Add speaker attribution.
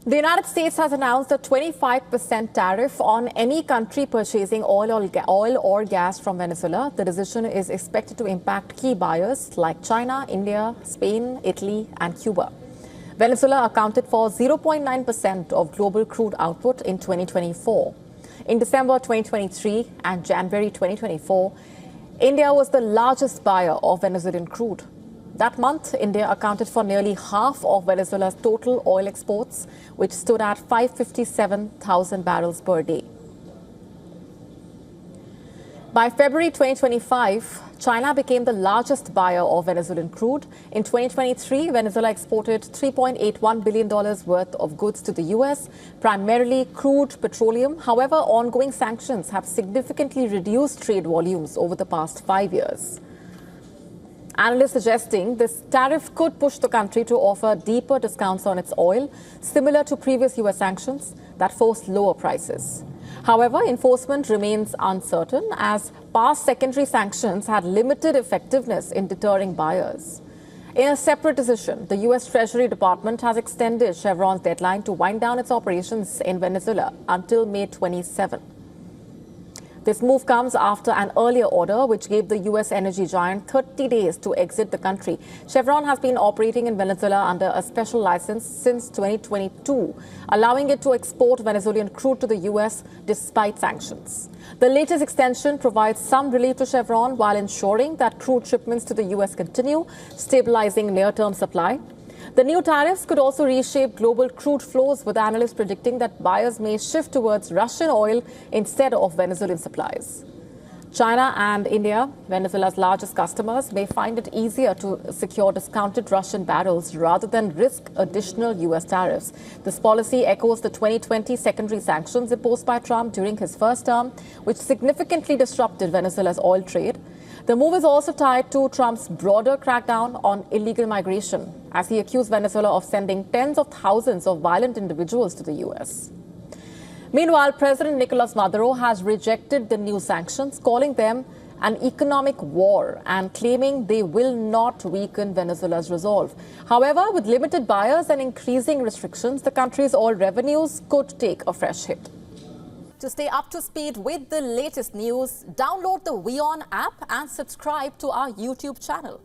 Speaker 1: The United States has announced a 25% tariff on any country purchasing oil or gas from Venezuela. The decision is expected to impact key buyers like China, India, Spain, Italy, and Cuba. Venezuela accounted for 0.9% of global crude output in 2024. In December 2023 and January 2024, India was the largest buyer of Venezuelan crude. That month, India accounted for nearly half of Venezuela's total oil exports, which stood at 557,000 barrels per day. By February 2025, China became the largest buyer of Venezuelan crude. In 2023, Venezuela exported $3.81 billion worth of goods to the U.S., primarily crude petroleum. However, ongoing sanctions have significantly reduced trade volumes over the past 5 years. Analysts suggesting this tariff could push the country to offer deeper discounts on its oil, similar to previous U.S. sanctions that forced lower prices. However, enforcement remains uncertain as past secondary sanctions had limited effectiveness in deterring buyers. In a separate decision, the U.S. Treasury Department has extended Chevron's deadline to wind down its operations in Venezuela until May 27. This move comes after an earlier order which gave the U.S. energy giant 30 days to exit the country. Chevron has been operating in Venezuela under a special license since 2022, allowing it to export Venezuelan crude to the U.S. despite sanctions. The latest extension provides some relief to Chevron while ensuring that crude shipments to the U.S. continue, stabilizing near-term supply. The new tariffs could also reshape global crude flows, with analysts predicting that buyers may shift towards Russian oil instead of Venezuelan supplies. China and India, Venezuela's largest customers, may find it easier to secure discounted Russian barrels rather than risk additional U.S. tariffs. This policy echoes the 2020 secondary sanctions imposed by Trump during his first term, which significantly disrupted Venezuela's oil trade. The move is also tied to Trump's broader crackdown on illegal migration, as he accused Venezuela of sending tens of thousands of violent individuals to the U.S. Meanwhile, President Nicolas Maduro has rejected the new sanctions, calling them an economic war and claiming they will not weaken Venezuela's resolve. However, with limited buyers and increasing restrictions, the country's oil revenues could take a fresh hit. To stay up to speed with the latest news, download the WION app and subscribe to our YouTube channel.